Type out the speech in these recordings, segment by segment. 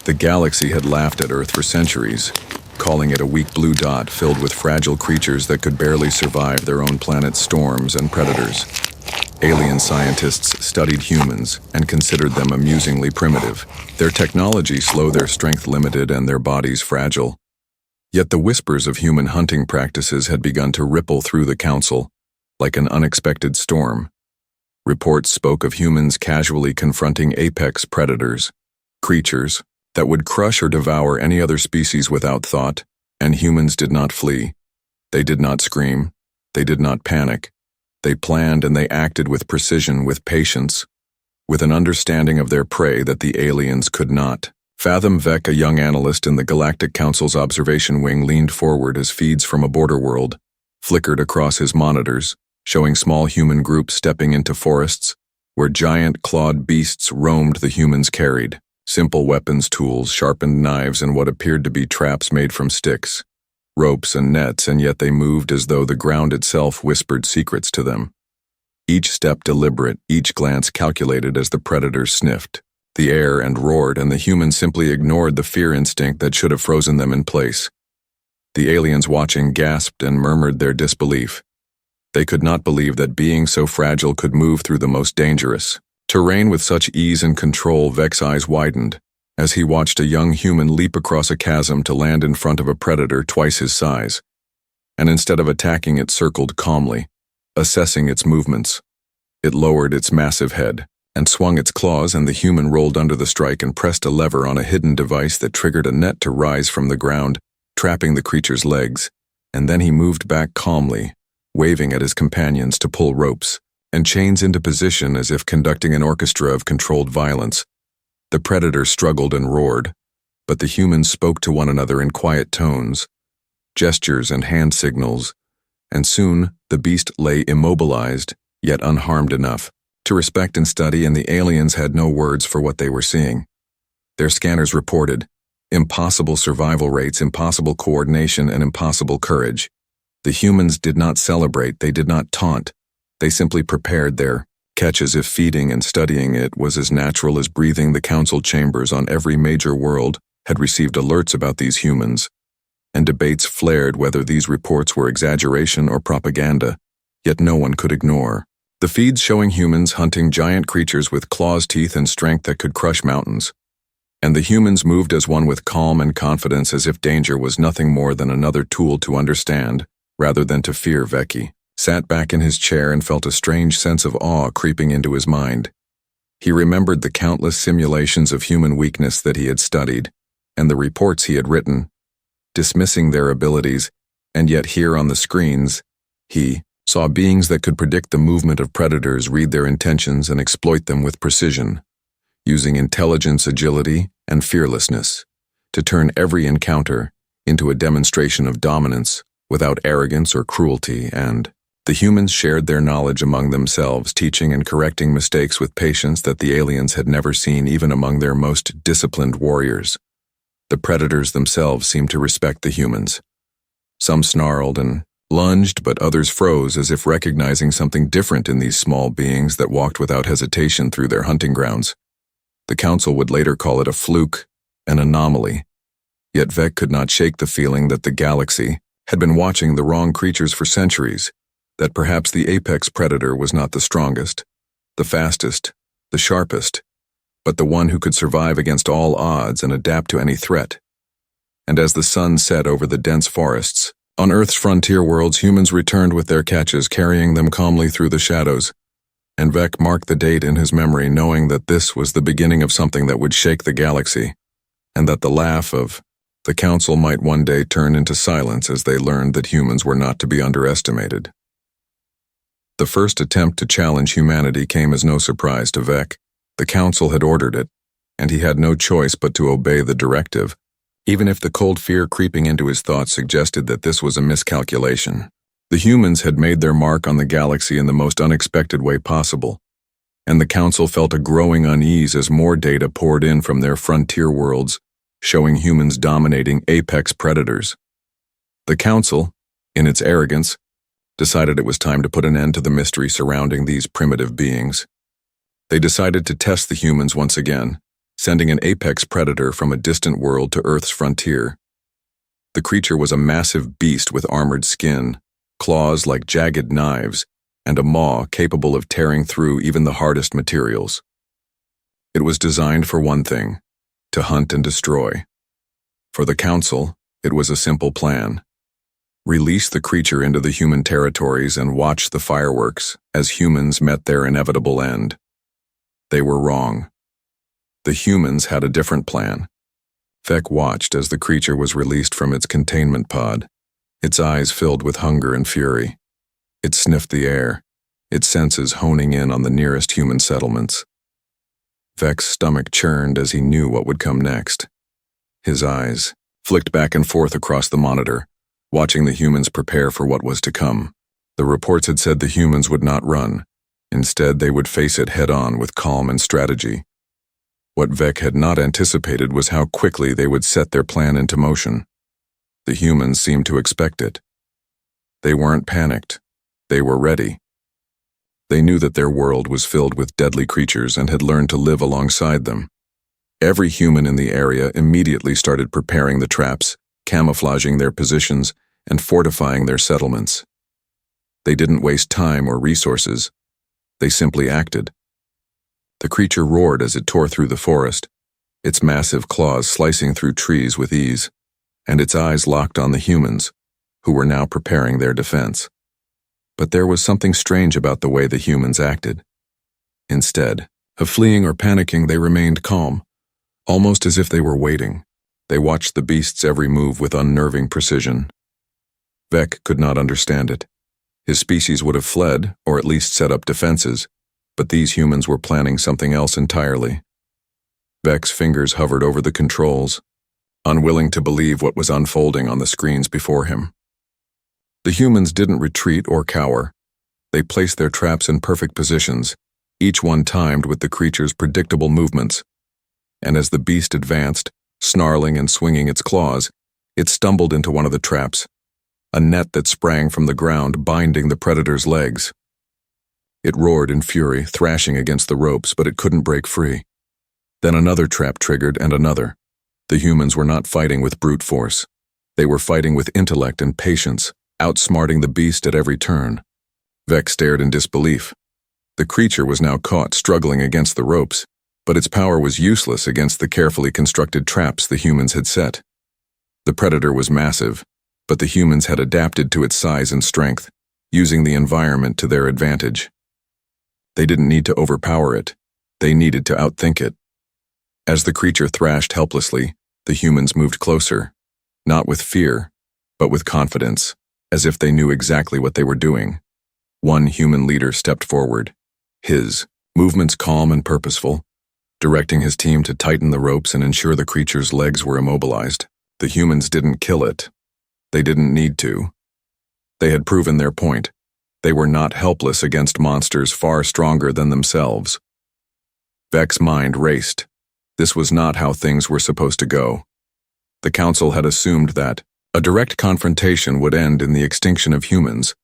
The galaxy had laughed at Earth for centuries, calling it a weak blue dot filled with fragile creatures that could barely survive their own planet's storms and predators. Alien scientists studied humans and considered them amusingly primitive, their technology slow, their strength limited, and their bodies fragile. Yet the whispers of human hunting practices had begun to ripple through the council, like an unexpected storm. Reports spoke of humans casually confronting apex predators, creatures that would crush or devour any other species without thought, and humans did not flee. They did not scream. They did not panic. They planned and they acted with precision, with patience, with an understanding of their prey that the aliens could not fathom. Vec, a young analyst in the Galactic Council's observation wing, leaned forward as feeds from a border world flickered across his monitors, showing small human groups stepping into forests where giant clawed beasts roamed. The humans carried simple weapons, tools, sharpened knives, and what appeared to be traps made from sticks, ropes, and nets, and yet they moved as though the ground itself whispered secrets to them. Each step deliberate, each glance calculated as the predators sniffed the air and roared, and the humans simply ignored the fear instinct that should have frozen them in place. The aliens watching gasped and murmured their disbelief. They could not believe that beings so fragile could move through the most dangerous terrain with such ease and control. Vec's eyes widened as he watched a young human leap across a chasm to land in front of a predator twice his size, and instead of attacking, it circled calmly, assessing its movements. It lowered its massive head and swung its claws, and the human rolled under the strike and pressed a lever on a hidden device that triggered a net to rise from the ground, trapping the creature's legs, and then he moved back calmly, waving at his companions to pull ropes and chains into position as if conducting an orchestra of controlled violence. The predator struggled and roared, but the humans spoke to one another in quiet tones, gestures and hand signals, and soon the beast lay immobilized, yet unharmed enough to respect and study, and the aliens had no words for what they were seeing. Their scanners reported impossible survival rates, impossible coordination, and impossible courage. The humans did not celebrate, they did not taunt, they simply prepared their catch as if feeding and studying it was as natural as breathing. The council chambers on every major world had received alerts about these humans, and debates flared whether these reports were exaggeration or propaganda, yet no one could ignore the feeds showing humans hunting giant creatures with claws, teeth, and strength that could crush mountains. And the humans moved as one with calm and confidence, as if danger was nothing more than another tool to understand, rather than to fear. Vecchi sat back in his chair and felt a strange sense of awe creeping into his mind. He remembered the countless simulations of human weakness that he had studied, and the reports he had written, dismissing their abilities, and yet here on the screens, he saw beings that could predict the movement of predators, read their intentions, and exploit them with precision, using intelligence, agility, and fearlessness to turn every encounter into a demonstration of dominance without arrogance or cruelty. And the humans shared their knowledge among themselves, teaching and correcting mistakes with patience that the aliens had never seen even among their most disciplined warriors. The predators themselves seemed to respect the humans. Some snarled and lunged, but others froze as if recognizing something different in these small beings that walked without hesitation through their hunting grounds. The council would later call it a fluke, an anomaly. Yet Vec could not shake the feeling that the galaxy had been watching the wrong creatures for centuries, that perhaps the apex predator was not the strongest, the fastest, the sharpest, but the one who could survive against all odds and adapt to any threat. And as the sun set over the dense forests, on Earth's frontier worlds, humans returned with their catches, carrying them calmly through the shadows, and Vec marked the date in his memory, knowing that this was the beginning of something that would shake the galaxy, and that the laugh of the council might one day turn into silence as they learned that humans were not to be underestimated. The first attempt to challenge humanity came as no surprise to Vec. The council had ordered it, and he had no choice but to obey the directive, even if the cold fear creeping into his thoughts suggested that this was a miscalculation. The humans had made their mark on the galaxy in the most unexpected way possible, and the council felt a growing unease as more data poured in from their frontier worlds, showing humans dominating apex predators. The council, in its arrogance, decided it was time to put an end to the mystery surrounding these primitive beings. They decided to test the humans once again, sending an apex predator from a distant world to Earth's frontier. The creature was a massive beast with armored skin, claws like jagged knives, and a maw capable of tearing through even the hardest materials. It was designed for one thing: to hunt and destroy. For the Council, it was a simple plan. Release the creature into the human territories and watch the fireworks as humans met their inevitable end. They were wrong. The humans had a different plan. Vec watched as the creature was released from its containment pod, its eyes filled with hunger and fury. It sniffed the air, its senses honing in on the nearest human settlements. Vec's stomach churned as he knew what would come next. His eyes flicked back and forth across the monitor, watching the humans prepare for what was to come. The reports had said the humans would not run. Instead, they would face it head-on with calm and strategy. What Vec had not anticipated was how quickly they would set their plan into motion. The humans seemed to expect it. They weren't panicked. They were ready. They knew that their world was filled with deadly creatures and had learned to live alongside them. Every human in the area immediately started preparing the traps, camouflaging their positions, and fortifying their settlements. They didn't waste time or resources. They simply acted. The creature roared as it tore through the forest, its massive claws slicing through trees with ease, and its eyes locked on the humans, who were now preparing their defense. But there was something strange about the way the humans acted. Instead of fleeing or panicking, they remained calm, almost as if they were waiting. They watched the beast's every move with unnerving precision. Vec could not understand it. His species would have fled, or at least set up defenses, but these humans were planning something else entirely. Vec's fingers hovered over the controls, unwilling to believe what was unfolding on the screens before him. The humans didn't retreat or cower. They placed their traps in perfect positions, each one timed with the creature's predictable movements. And as the beast advanced, snarling and swinging its claws, it stumbled into one of the traps, a net that sprang from the ground, binding the predator's legs. It roared in fury, thrashing against the ropes, but it couldn't break free. Then another trap triggered, and another. The humans were not fighting with brute force. They were fighting with intellect and patience, outsmarting the beast at every turn. Vec stared in disbelief. The creature was now caught, struggling against the ropes, but its power was useless against the carefully constructed traps the humans had set. The predator was massive, but the humans had adapted to its size and strength, using the environment to their advantage. They didn't need to overpower it. They needed to outthink it. As the creature thrashed helplessly, the humans moved closer, not with fear, but with confidence, as if they knew exactly what they were doing. One human leader stepped forward, his movements calm and purposeful, directing his team to tighten the ropes and ensure the creature's legs were immobilized. The humans didn't kill it. They didn't need to. They had proven their point. They were not helpless against monsters far stronger than themselves. Vec's mind raced. This was not how things were supposed to go. The Council had assumed that a direct confrontation would end in the extinction of humans,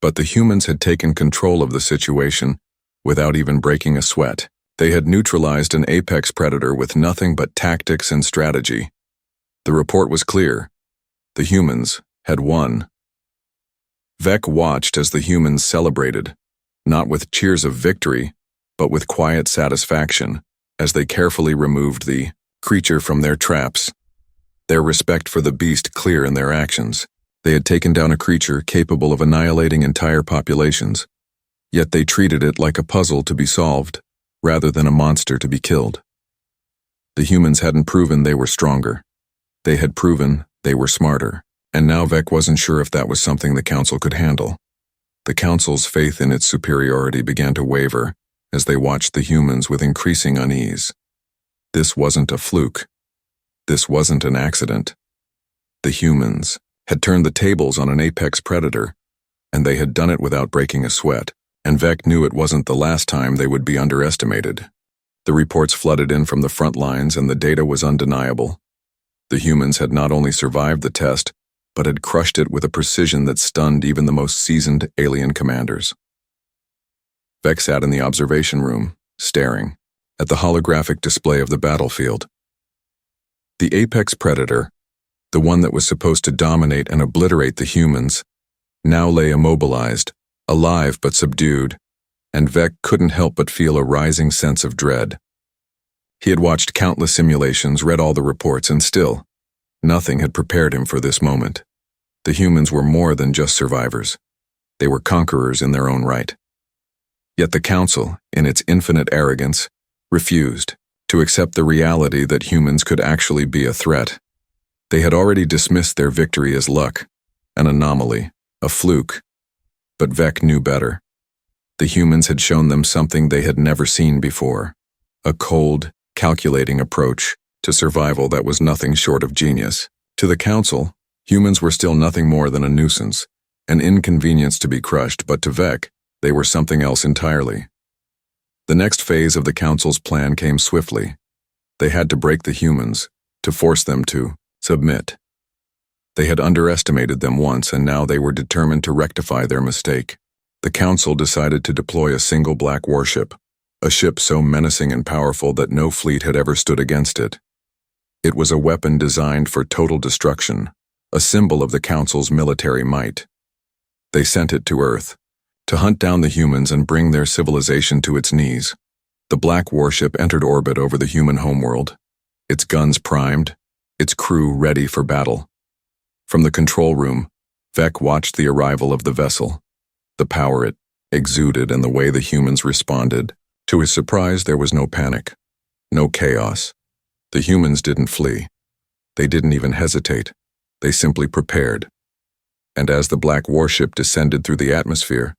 but the humans had taken control of the situation without even breaking a sweat. They had neutralized an apex predator with nothing but tactics and strategy. The report was clear. The humans had won. Vec watched as the humans celebrated, not with cheers of victory, but with quiet satisfaction, as they carefully removed the creature from their traps. Their respect for the beast clear in their actions. They had taken down a creature capable of annihilating entire populations, yet they treated it like a puzzle to be solved, rather than a monster to be killed. The humans hadn't proven they were stronger. They had proven they were smarter, and now Vec wasn't sure if that was something the Council could handle. The Council's faith in its superiority began to waver as they watched the humans with increasing unease. This wasn't a fluke. This wasn't an accident. The humans had turned the tables on an apex predator, and they had done it without breaking a sweat, and Vec knew it wasn't the last time they would be underestimated. The reports flooded in from the front lines, and the data was undeniable. The humans had not only survived the test, but had crushed it with a precision that stunned even the most seasoned alien commanders. Vec sat in the observation room, staring, at the holographic display of the battlefield. The apex predator, the one that was supposed to dominate and obliterate the humans, now lay immobilized, alive but subdued, and Vec couldn't help but feel a rising sense of dread. He had watched countless simulations, read all the reports, and still, nothing had prepared him for this moment. The humans were more than just survivors. They were conquerors in their own right. Yet the Council, in its infinite arrogance, refused to accept the reality that humans could actually be a threat. They had already dismissed their victory as luck, an anomaly, a fluke. But Vec knew better. The humans had shown them something they had never seen before, a cold, calculating approach to survival that was nothing short of genius. To the Council, humans were still nothing more than a nuisance, an inconvenience to be crushed, but to Vec, they were something else entirely. The next phase of the Council's plan came swiftly. They had to break the humans, to force them to submit. They had underestimated them once, and now they were determined to rectify their mistake. The Council decided to deploy a single black warship, a ship so menacing and powerful that no fleet had ever stood against it. It was a weapon designed for total destruction, a symbol of the Council's military might. They sent it to Earth, to hunt down the humans and bring their civilization to its knees. The black warship entered orbit over the human homeworld, its guns primed, its crew ready for battle. From the control room, Vec watched the arrival of the vessel, the power it exuded and the way the humans responded. To his surprise, there was no panic, no chaos. The humans didn't flee. They didn't even hesitate. They simply prepared. And as the black warship descended through the atmosphere,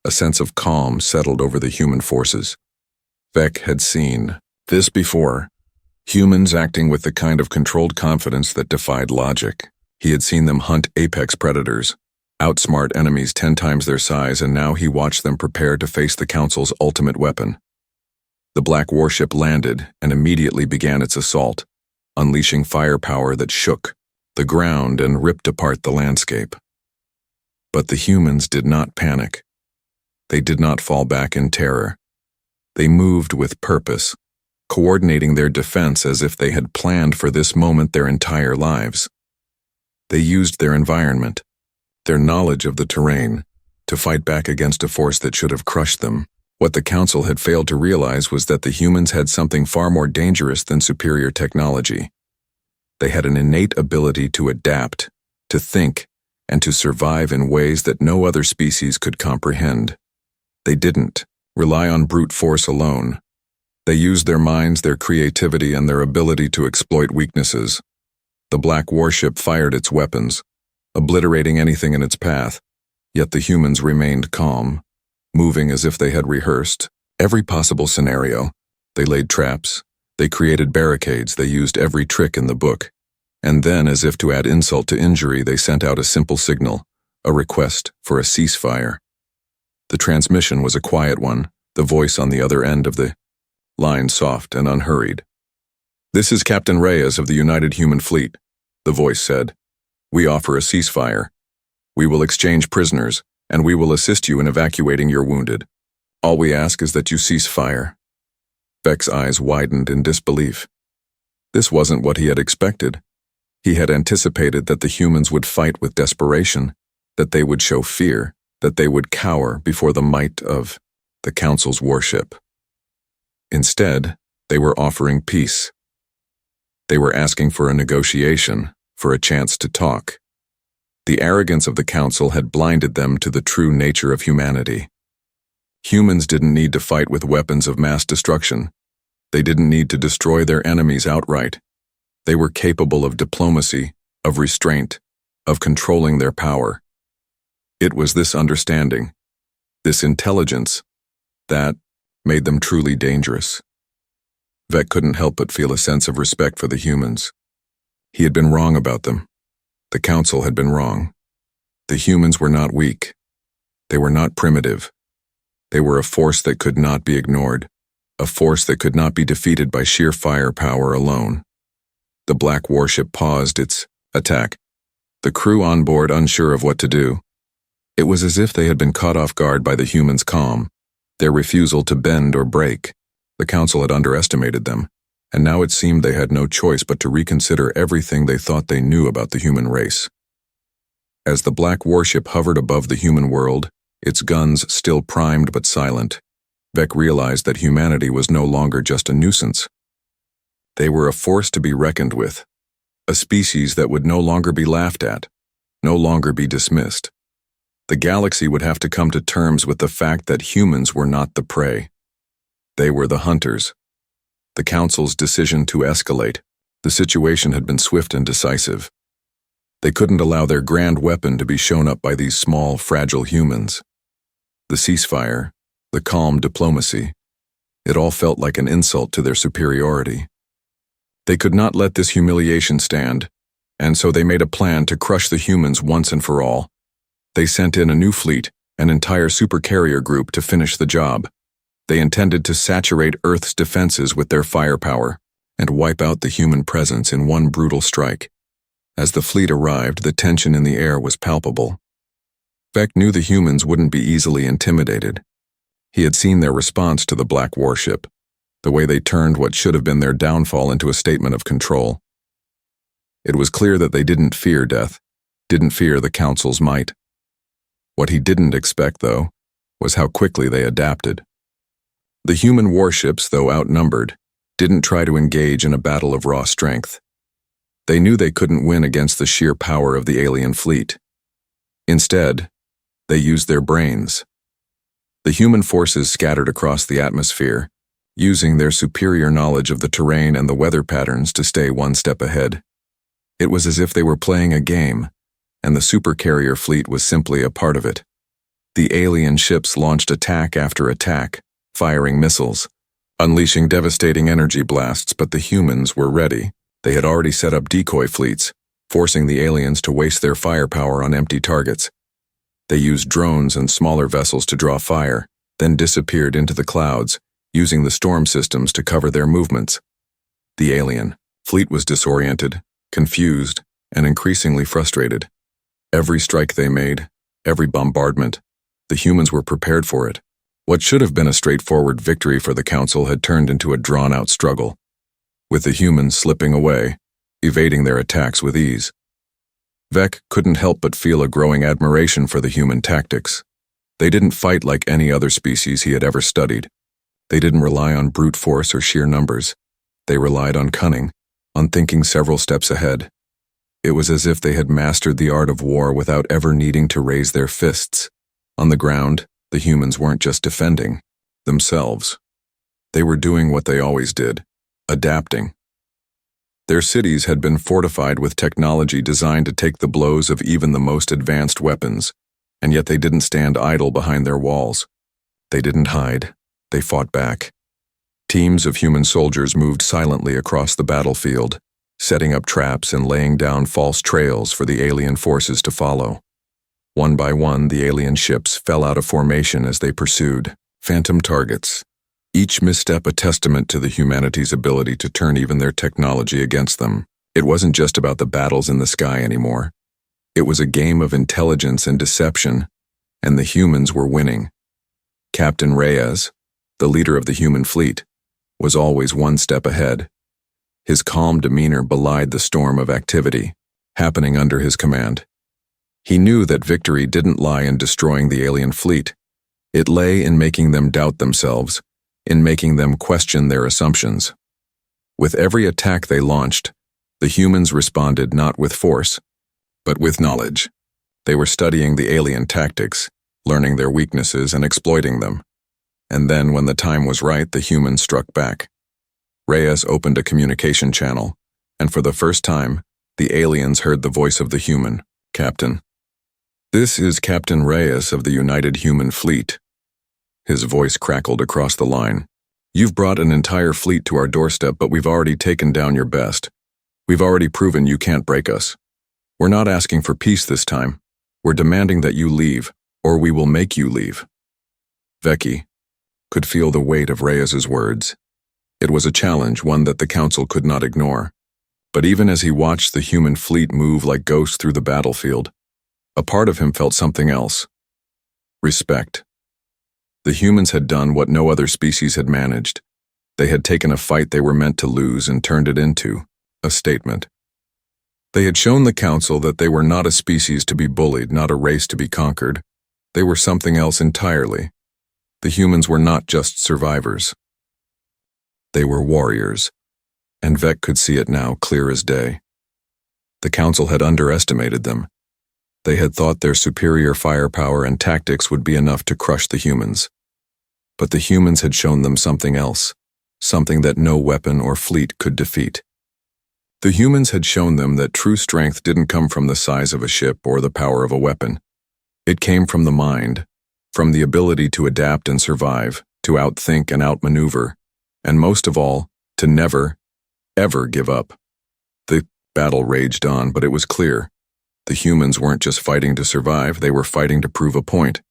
a sense of calm settled over the human forces. Vec had seen this before, humans acting with the kind of controlled confidence that defied logic. He had seen them hunt apex predators, outsmart enemies 10 times their size, and now he watched them prepare to face the Council's ultimate weapon. The black warship landed and immediately began its assault, unleashing firepower that shook the ground and ripped apart the landscape. But the humans did not panic. They did not fall back in terror. They moved with purpose, coordinating their defense as if they had planned for this moment their entire lives. They used their environment, their knowledge of the terrain, to fight back against a force that should have crushed them. What the Council had failed to realize was that the humans had something far more dangerous than superior technology. They had an innate ability to adapt, to think, and to survive in ways that no other species could comprehend. They didn't rely on brute force alone. They used their minds, their creativity, and their ability to exploit weaknesses. The black warship fired its weapons, obliterating anything in its path, yet the humans remained calm, moving as if they had rehearsed every possible scenario. They laid traps, they created barricades, they used every trick in the book. And then, as if to add insult to injury, they sent out a simple signal, a request for a ceasefire. The transmission was a quiet one, the voice on the other end of the line soft and unhurried. "This is Captain Reyes of the United Human Fleet," the voice said. "We offer a ceasefire. We will exchange prisoners, and we will assist you in evacuating your wounded. All we ask is that you cease fire." Vec's eyes widened in disbelief. This wasn't what he had expected. He had anticipated that the humans would fight with desperation, that they would show fear, that they would cower before the might of the Council's warship. Instead, they were offering peace. They were asking for a negotiation, for a chance to talk. The arrogance of the Council had blinded them to the true nature of humanity. Humans didn't need to fight with weapons of mass destruction. They didn't need to destroy their enemies outright. They were capable of diplomacy, of restraint, of controlling their power. It was this understanding, this intelligence, that made them truly dangerous. Vec couldn't help but feel a sense of respect for the humans. He had been wrong about them. The Council had been wrong. The humans were not weak. They were not primitive. They were a force that could not be ignored, a force that could not be defeated by sheer firepower alone. The black warship paused its attack, the crew on board unsure of what to do. It was as if they had been caught off guard by the humans' calm, their refusal to bend or break. The council had underestimated them, and now it seemed they had no choice but to reconsider everything they thought they knew about the human race. As the black warship hovered above the human world, its guns still primed but silent, Vec realized that humanity was no longer just a nuisance. They were a force to be reckoned with, a species that would no longer be laughed at, no longer be dismissed. The galaxy would have to come to terms with the fact that humans were not the prey. They were the hunters. The Council's decision to escalate. The situation had been swift and decisive. They couldn't allow their grand weapon to be shown up by these small, fragile humans. The ceasefire, the calm diplomacy, it all felt like an insult to their superiority. They could not let this humiliation stand, and so they made a plan to crush the humans once and for all. They sent in a new fleet, an entire supercarrier group to finish the job. They intended to saturate Earth's defenses with their firepower and wipe out the human presence in one brutal strike. As the fleet arrived, the tension in the air was palpable. Vec knew the humans wouldn't be easily intimidated. He had seen their response to the black warship, the way they turned what should have been their downfall into a statement of control. It was clear that they didn't fear death, didn't fear the Council's might. What he didn't expect, though, was how quickly they adapted. The human warships, though outnumbered, didn't try to engage in a battle of raw strength. They knew they couldn't win against the sheer power of the alien fleet. Instead, they used their brains. The human forces scattered across the atmosphere, using their superior knowledge of the terrain and the weather patterns to stay one step ahead. It was as if they were playing a game, and the supercarrier fleet was simply a part of it. The alien ships launched attack after attack, firing missiles, unleashing devastating energy blasts, but the humans were ready. They had already set up decoy fleets, forcing the aliens to waste their firepower on empty targets. They used drones and smaller vessels to draw fire, then disappeared into the clouds, using the storm systems to cover their movements. The alien fleet was disoriented, confused, and increasingly frustrated. Every strike they made, every bombardment, the humans were prepared for it. What should have been a straightforward victory for the Council had turned into a drawn-out struggle, with the humans slipping away, evading their attacks with ease. Vec couldn't help but feel a growing admiration for the human tactics. They didn't fight like any other species he had ever studied. They didn't rely on brute force or sheer numbers. They relied on cunning, on thinking several steps ahead. It was as if they had mastered the art of war without ever needing to raise their fists. On the ground, the humans weren't just defending themselves. They were doing what they always did, adapting. Their cities had been fortified with technology designed to take the blows of even the most advanced weapons, and yet they didn't stand idle behind their walls. They didn't hide. They fought back. Teams of human soldiers moved silently across the battlefield, setting up traps and laying down false trails for the alien forces to follow. One by one, the alien ships fell out of formation as they pursued, phantom targets, each misstep a testament to the humanity's ability to turn even their technology against them. It wasn't just about the battles in the sky anymore. It was a game of intelligence and deception, and the humans were winning. Captain Reyes, the leader of the human fleet, was always one step ahead. His calm demeanor belied the storm of activity happening under his command. He knew that victory didn't lie in destroying the alien fleet. It lay in making them doubt themselves, in making them question their assumptions. With every attack they launched, the humans responded not with force, but with knowledge. They were studying the alien tactics, learning their weaknesses and exploiting them. And then, when the time was right, the humans struck back. Reyes opened a communication channel, and for the first time, the aliens heard the voice of the human. "Captain. This is Captain Reyes of the United Human Fleet." His voice crackled across the line. "You've brought an entire fleet to our doorstep, but we've already taken down your best. We've already proven you can't break us. We're not asking for peace this time. We're demanding that you leave, or we will make you leave." Vecchi could feel the weight of Reyes's words. It was a challenge, one that the Council could not ignore. But even as he watched the human fleet move like ghosts through the battlefield, a part of him felt something else. Respect. The humans had done what no other species had managed. They had taken a fight they were meant to lose and turned it into a statement. They had shown the Council that they were not a species to be bullied, not a race to be conquered. They were something else entirely. The humans were not just survivors. They were warriors, and Vec could see it now, clear as day. The Council had underestimated them. They had thought their superior firepower and tactics would be enough to crush the humans. But the humans had shown them something else, something that no weapon or fleet could defeat. The humans had shown them that true strength didn't come from the size of a ship or the power of a weapon. It came from the mind, from the ability to adapt and survive, to outthink and outmaneuver, and most of all, to never, ever give up. The battle raged on, but it was clear. The humans weren't just fighting to survive, they were fighting to prove a point.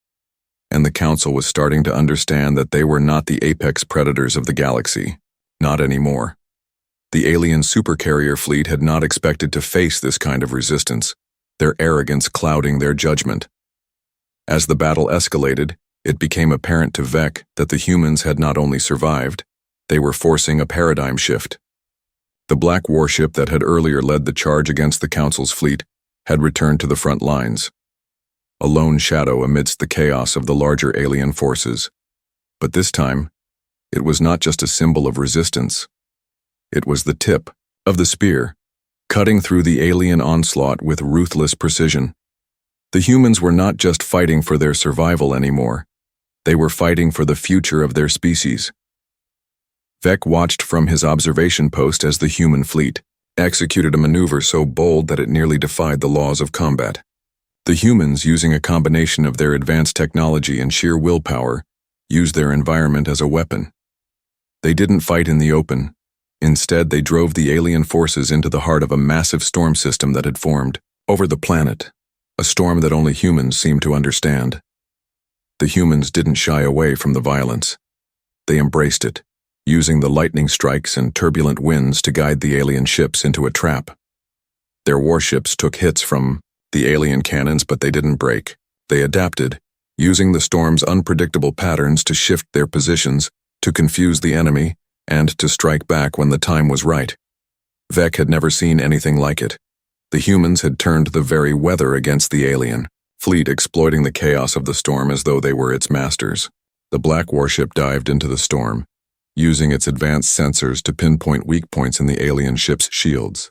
And the Council was starting to understand that they were not the apex predators of the galaxy. Not anymore. The alien supercarrier fleet had not expected to face this kind of resistance, their arrogance clouding their judgment. As the battle escalated, it became apparent to Vec that the humans had not only survived, they were forcing a paradigm shift. The black warship that had earlier led the charge against the Council's fleet had returned to the front lines, a lone shadow amidst the chaos of the larger alien forces. But this time, it was not just a symbol of resistance. It was the tip of the spear, cutting through the alien onslaught with ruthless precision. The humans were not just fighting for their survival anymore. They were fighting for the future of their species. Vec watched from his observation post as the human fleet executed a maneuver so bold that it nearly defied the laws of combat. The humans, using a combination of their advanced technology and sheer willpower, used their environment as a weapon. They didn't fight in the open. Instead, they drove the alien forces into the heart of a massive storm system that had formed over the planet, a storm that only humans seemed to understand. The humans didn't shy away from the violence. They embraced it, using the lightning strikes and turbulent winds to guide the alien ships into a trap. Their warships took hits from the alien cannons, but they didn't break. They adapted, using the storm's unpredictable patterns to shift their positions, to confuse the enemy, and to strike back when the time was right. Vec had never seen anything like it. The humans had turned the very weather against the alien fleet, exploiting the chaos of the storm as though they were its masters. The black warship dived into the storm, using its advanced sensors to pinpoint weak points in the alien ship's shields.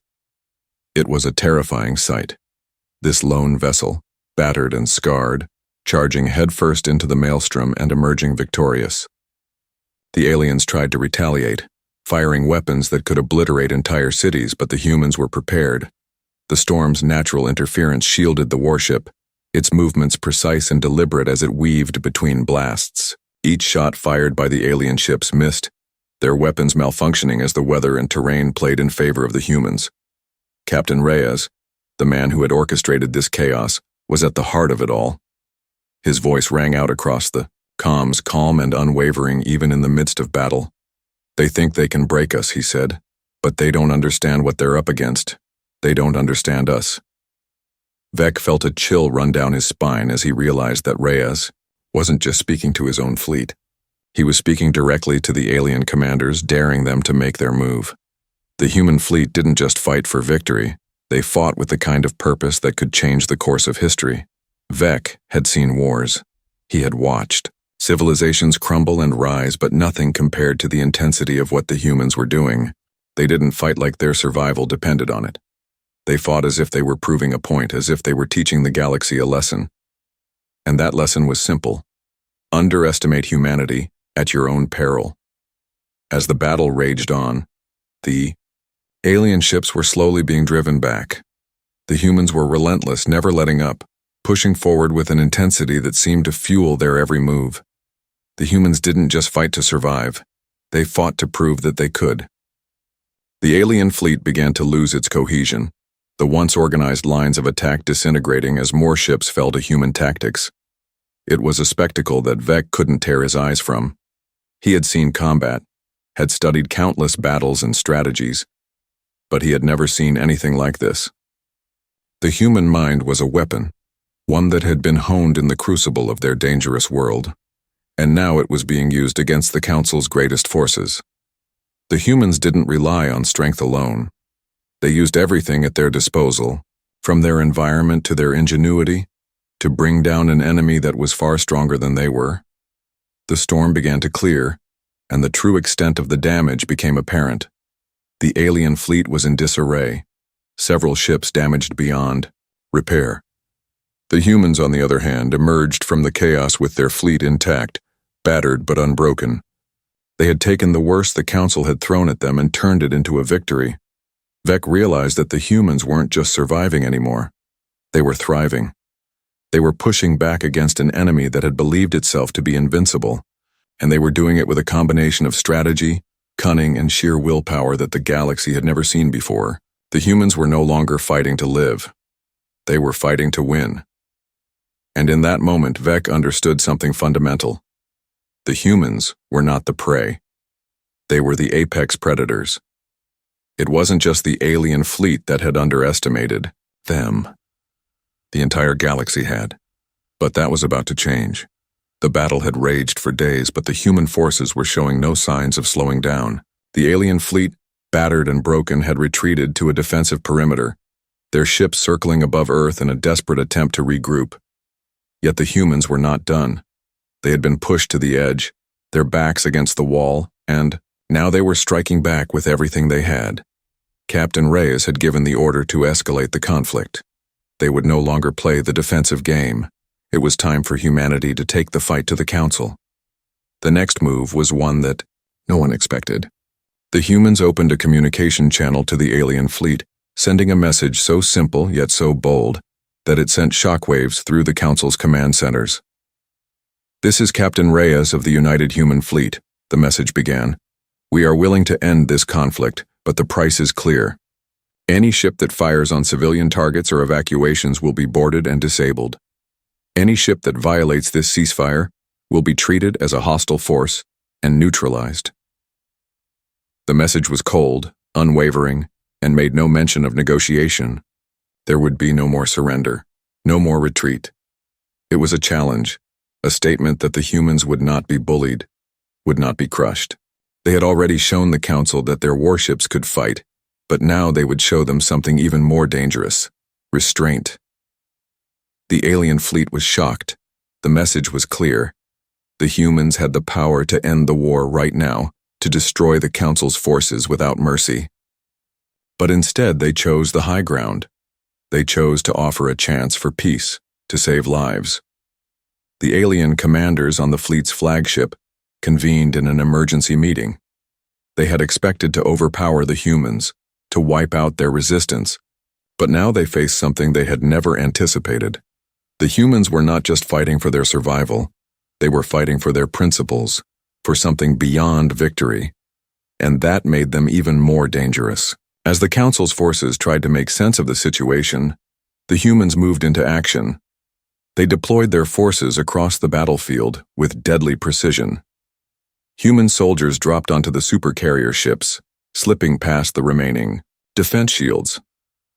It was a terrifying sight. This lone vessel, battered and scarred, charging headfirst into the maelstrom and emerging victorious. The aliens tried to retaliate, firing weapons that could obliterate entire cities, but the humans were prepared. The storm's natural interference shielded the warship, its movements precise and deliberate as it weaved between blasts. Each shot fired by the alien ships missed, their weapons malfunctioning as the weather and terrain played in favor of the humans. Captain Reyes, the man who had orchestrated this chaos, was at the heart of it all. His voice rang out across the comms, calm and unwavering even in the midst of battle. "They think they can break us," he said, "but they don't understand what they're up against. They don't understand us." Vec felt a chill run down his spine as he realized that Reyes wasn't just speaking to his own fleet. He was speaking directly to the alien commanders, daring them to make their move. The human fleet didn't just fight for victory, they fought with the kind of purpose that could change the course of history. Vec had seen wars. He had watched civilizations crumble and rise, but nothing compared to the intensity of what the humans were doing. They didn't fight like their survival depended on it. They fought as if they were proving a point, as if they were teaching the galaxy a lesson. And that lesson was simple. Underestimate humanity at your own peril. As the battle raged on, the alien ships were slowly being driven back. The humans were relentless, never letting up, pushing forward with an intensity that seemed to fuel their every move. The humans didn't just fight to survive, they fought to prove that they could. The alien fleet began to lose its cohesion, the once organized lines of attack disintegrating as more ships fell to human tactics. It was a spectacle that Vec couldn't tear his eyes from. He had seen combat, had studied countless battles and strategies, but he had never seen anything like this. The human mind was a weapon, one that had been honed in the crucible of their dangerous world, and now it was being used against the Council's greatest forces. The humans didn't rely on strength alone. They used everything at their disposal, from their environment to their ingenuity, to bring down an enemy that was far stronger than they were. The storm began to clear, and the true extent of the damage became apparent. The alien fleet was in disarray, several ships damaged beyond repair. The humans, on the other hand, emerged from the chaos with their fleet intact, battered but unbroken. They had taken the worst the Council had thrown at them and turned it into a victory. Vec realized that the humans weren't just surviving anymore. They were thriving. They were pushing back against an enemy that had believed itself to be invincible, and they were doing it with a combination of strategy, cunning, and sheer willpower that the galaxy had never seen before. The humans were no longer fighting to live. They were fighting to win. And in that moment, Vec understood something fundamental. The humans were not the prey. They were the apex predators. It wasn't just the alien fleet that had underestimated them. The entire galaxy had. But that was about to change. The battle had raged for days, but the human forces were showing no signs of slowing down. The alien fleet, battered and broken, had retreated to a defensive perimeter, their ships circling above Earth in a desperate attempt to regroup. Yet the humans were not done. They had been pushed to the edge, their backs against the wall, and now they were striking back with everything they had. Captain Reyes had given the order to escalate the conflict. They would no longer play the defensive game. It was time for humanity to take the fight to the Council. The next move was one that no one expected. The humans opened a communication channel to the alien fleet, sending a message so simple yet so bold that it sent shockwaves through the Council's command centers. "This is Captain Reyes of the United Human Fleet," the message began. "We are willing to end this conflict, but the price is clear. Any ship that fires on civilian targets or evacuations will be boarded and disabled. Any ship that violates this ceasefire will be treated as a hostile force and neutralized." The message was cold, unwavering, and made no mention of negotiation. There would be no more surrender, no more retreat. It was a challenge, a statement that the humans would not be bullied, would not be crushed. They had already shown the Council that their warships could fight, but now they would show them something even more dangerous: restraint. The alien fleet was shocked. The message was clear. The humans had the power to end the war right now, to destroy the Council's forces without mercy. But instead they chose the high ground. They chose to offer a chance for peace, to save lives. The alien commanders on the fleet's flagship convened in an emergency meeting. They had expected to overpower the humans, to wipe out their resistance, but now they faced something they had never anticipated. The humans were not just fighting for their survival, they were fighting for their principles, for something beyond victory, and that made them even more dangerous. As the Council's forces tried to make sense of the situation, the humans moved into action. They deployed their forces across the battlefield with deadly precision. Human soldiers dropped onto the supercarrier ships, slipping past the remaining defense shields,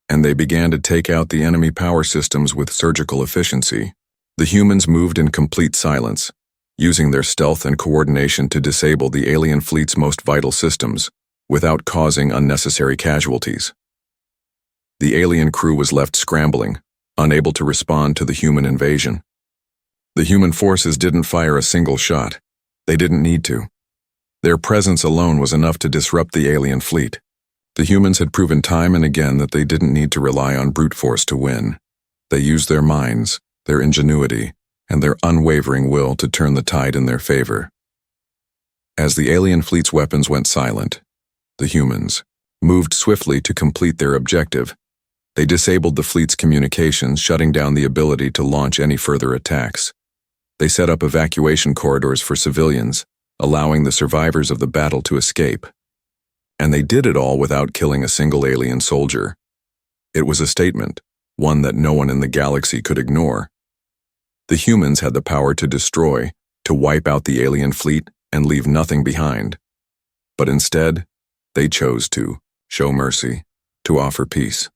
and they began to take out the enemy power systems with surgical efficiency. The humans moved in complete silence, using their stealth and coordination to disable the alien fleet's most vital systems, without causing unnecessary casualties. The alien crew was left scrambling, unable to respond to the human invasion. The human forces didn't fire a single shot. They didn't need to. Their presence alone was enough to disrupt the alien fleet. The humans had proven time and again that they didn't need to rely on brute force to win. They used their minds, their ingenuity, and their unwavering will to turn the tide in their favor. As the alien fleet's weapons went silent, the humans moved swiftly to complete their objective. They disabled the fleet's communications, shutting down the ability to launch any further attacks. They set up evacuation corridors for civilians, allowing the survivors of the battle to escape. And they did it all without killing a single alien soldier. It was a statement, one that no one in the galaxy could ignore. The humans had the power to destroy, to wipe out the alien fleet and leave nothing behind. But instead, they chose to show mercy, to offer peace.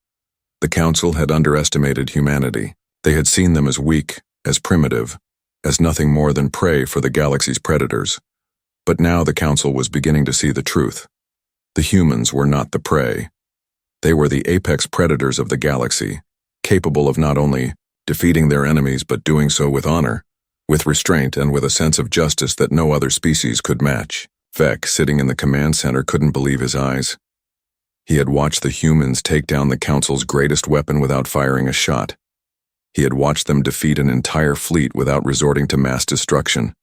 The Council had underestimated humanity. They had seen them as weak, as primitive, as nothing more than prey for the galaxy's predators. But now the Council was beginning to see the truth. The humans were not the prey. They were the apex predators of the galaxy, capable of not only defeating their enemies but doing so with honor, with restraint, and with a sense of justice that no other species could match. Vec, sitting in the command center, couldn't believe his eyes. He had watched the humans take down the Council's greatest weapon without firing a shot. He had watched them defeat an entire fleet without resorting to mass destruction.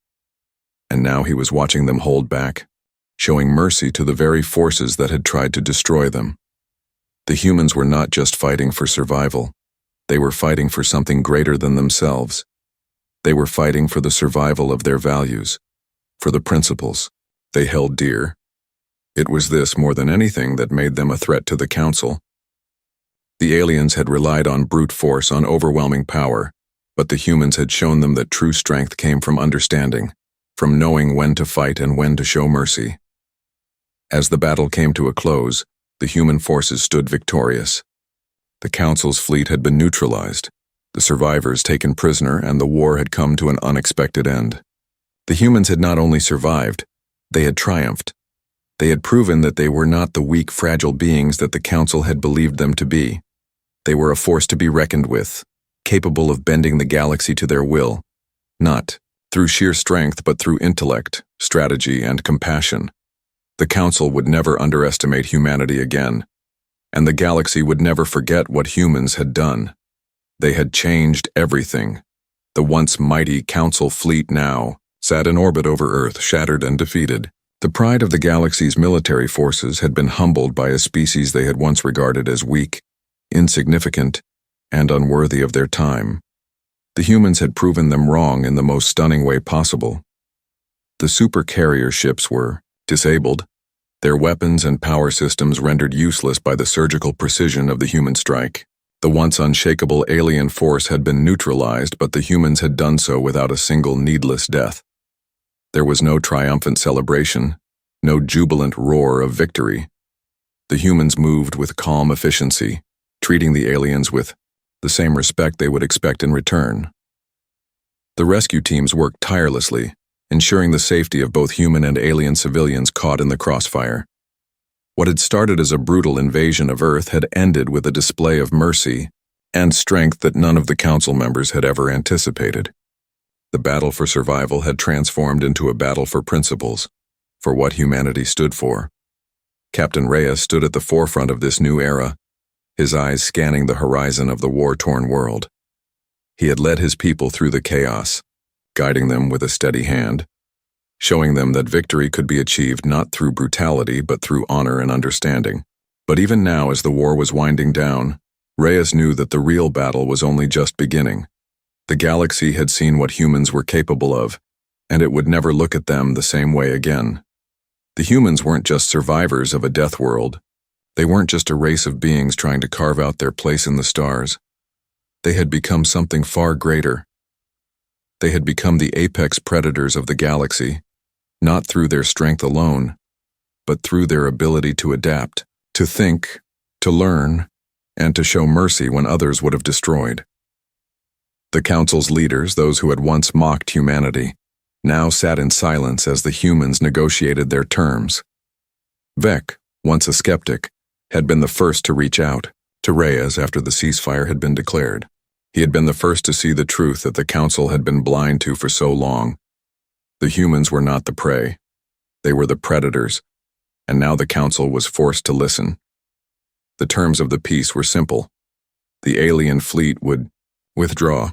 And now he was watching them hold back, showing mercy to the very forces that had tried to destroy them. The humans were not just fighting for survival. They were fighting for something greater than themselves. They were fighting for the survival of their values, for the principles they held dear. It was this, more than anything, that made them a threat to the Council. The aliens had relied on brute force, on overwhelming power, but the humans had shown them that true strength came from understanding, from knowing when to fight and when to show mercy. As the battle came to a close, the human forces stood victorious. The Council's fleet had been neutralized, the survivors taken prisoner, and the war had come to an unexpected end. The humans had not only survived, they had triumphed. They had proven that they were not the weak, fragile beings that the Council had believed them to be. They were a force to be reckoned with, capable of bending the galaxy to their will, not through sheer strength but through intellect, strategy, and compassion. The Council would never underestimate humanity again, and the galaxy would never forget what humans had done. They had changed everything. The once mighty Council fleet now sat in orbit over Earth, shattered and defeated. The pride of the galaxy's military forces had been humbled by a species they had once regarded as weak, insignificant, and unworthy of their time. The humans had proven them wrong in the most stunning way possible. The super-carrier ships were disabled, their weapons and power systems rendered useless by the surgical precision of the human strike. The once unshakable alien force had been neutralized, but the humans had done so without a single needless death. There was no triumphant celebration, no jubilant roar of victory. The humans moved with calm efficiency, treating the aliens with the same respect they would expect in return. The rescue teams worked tirelessly, ensuring the safety of both human and alien civilians caught in the crossfire. What had started as a brutal invasion of Earth had ended with a display of mercy and strength that none of the Council members had ever anticipated. The battle for survival had transformed into a battle for principles, for what humanity stood for. Captain Reyes stood at the forefront of this new era, his eyes scanning the horizon of the war-torn world. He had led his people through the chaos, guiding them with a steady hand, showing them that victory could be achieved not through brutality but through honor and understanding. But even now, as the war was winding down, Reyes knew that the real battle was only just beginning. The galaxy had seen what humans were capable of, and it would never look at them the same way again. The humans weren't just survivors of a death world. They weren't just a race of beings trying to carve out their place in the stars. They had become something far greater. They had become the apex predators of the galaxy, not through their strength alone, but through their ability to adapt, to think, to learn, and to show mercy when others would have destroyed. The Council's leaders, those who had once mocked humanity, now sat in silence as the humans negotiated their terms. Vec, once a skeptic, had been the first to reach out to Reyes after the ceasefire had been declared. He had been the first to see the truth that the Council had been blind to for so long. The humans were not the prey. They were the predators, and now the Council was forced to listen. The terms of the peace were simple. The alien fleet would withdraw,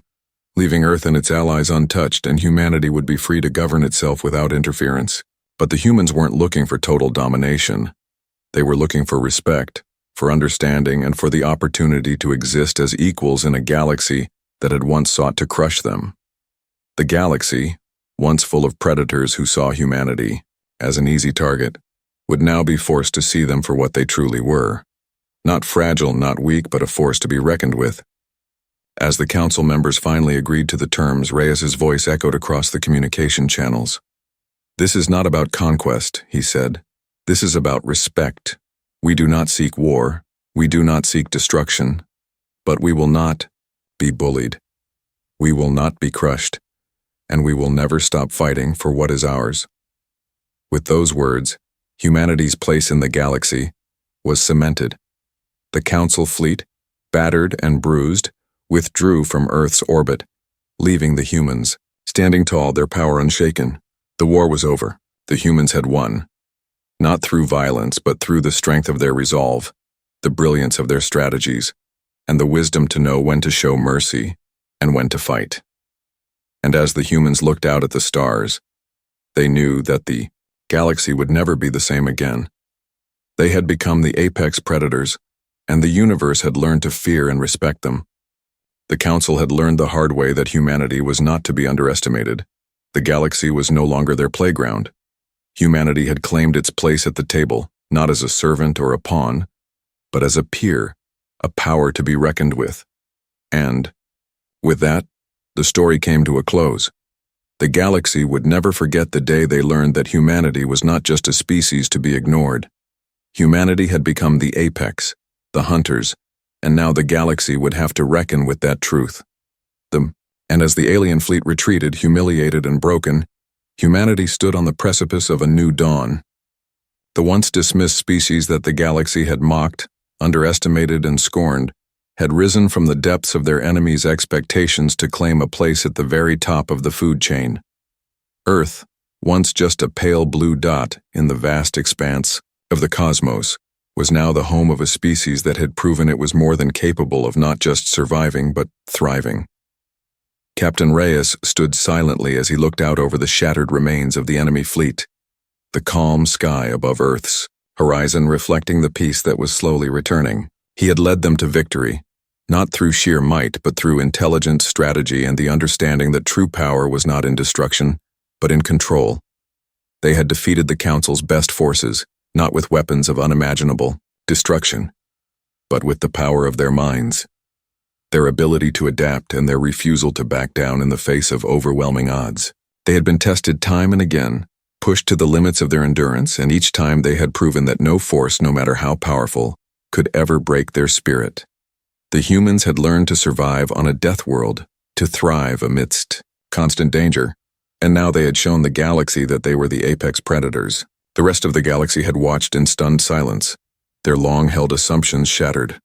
leaving Earth and its allies untouched, and humanity would be free to govern itself without interference. But the humans weren't looking for total domination. They were looking for respect, for understanding, and for the opportunity to exist as equals in a galaxy that had once sought to crush them. The galaxy, once full of predators who saw humanity as an easy target, would now be forced to see them for what they truly were. Not fragile, not weak, but a force to be reckoned with. As the Council members finally agreed to the terms, Reyes's voice echoed across the communication channels. "This is not about conquest," he said. "This is about respect. We do not seek war. We do not seek destruction. But we will not be bullied. We will not be crushed. And we will never stop fighting for what is ours." With those words, Humanity's place in the galaxy was cemented. The Council fleet, battered and bruised, withdrew from Earth's orbit, leaving the humans, standing tall, their power unshaken. The war was over. The humans had won. Not through violence, but through the strength of their resolve, the brilliance of their strategies, and the wisdom to know when to show mercy and when to fight. And as the humans looked out at the stars, they knew that the galaxy would never be the same again. They had become the apex predators, and the universe had learned to fear and respect them. The Council had learned the hard way that humanity was not to be underestimated. The galaxy was no longer their playground. Humanity had claimed its place at the table, not as a servant or a pawn, but as a peer, a power to be reckoned with. And, with that, the story came to a close. The galaxy would never forget the day they learned that humanity was not just a species to be ignored. Humanity had become the apex, the hunters, and now the galaxy would have to reckon with that truth. And as the alien fleet retreated, humiliated and broken, humanity stood on the precipice of a new dawn. The once dismissed species that the galaxy had mocked, underestimated, and scorned had risen from the depths of their enemies' expectations to claim a place at the very top of the food chain. Earth, once just a pale blue dot in the vast expanse of the cosmos, was now the home of a species that had proven it was more than capable of not just surviving but thriving. Captain Reyes stood silently as he looked out over the shattered remains of the enemy fleet, the calm sky above Earth's horizon reflecting the peace that was slowly returning. He had led them to victory, not through sheer might, but through intelligent strategy and the understanding that true power was not in destruction, but in control. They had defeated the Council's best forces, not with weapons of unimaginable destruction, but with the power of their minds, their ability to adapt and their refusal to back down in the face of overwhelming odds. They had been tested time and again, pushed to the limits of their endurance, and each time they had proven that no force, no matter how powerful, could ever break their spirit. The humans had learned to survive on a death world, to thrive amidst constant danger, and now they had shown the galaxy that they were the apex predators. The rest of the galaxy had watched in stunned silence, their long-held assumptions shattered.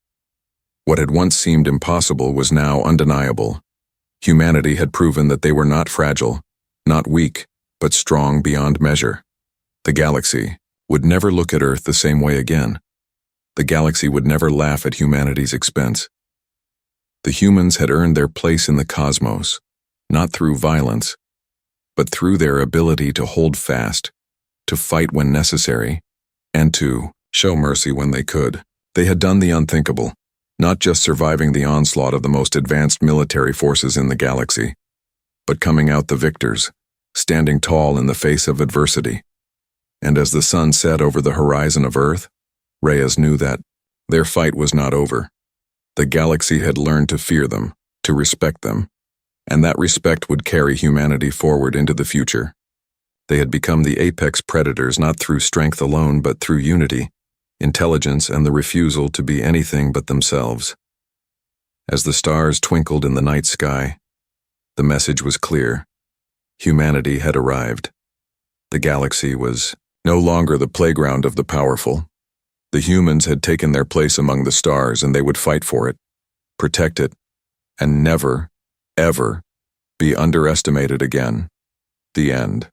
What had once seemed impossible was now undeniable. Humanity had proven that they were not fragile, not weak, but strong beyond measure. The galaxy would never look at Earth the same way again. The galaxy would never laugh at humanity's expense. The humans had earned their place in the cosmos, not through violence, but through their ability to hold fast, to fight when necessary, and to show mercy when they could. They had done the unthinkable, not just surviving the onslaught of the most advanced military forces in the galaxy, but coming out the victors, standing tall in the face of adversity. And as the sun set over the horizon of Earth, Reyes knew that their fight was not over. The galaxy had learned to fear them, to respect them, and that respect would carry humanity forward into the future. They had become the apex predators not through strength alone but through unity, intelligence, and the refusal to be anything but themselves. As the stars twinkled in the night sky, the message was clear. Humanity had arrived. The galaxy was no longer the playground of the powerful. The humans had taken their place among the stars, and they would fight for it, protect it, and never, ever be underestimated again. The end.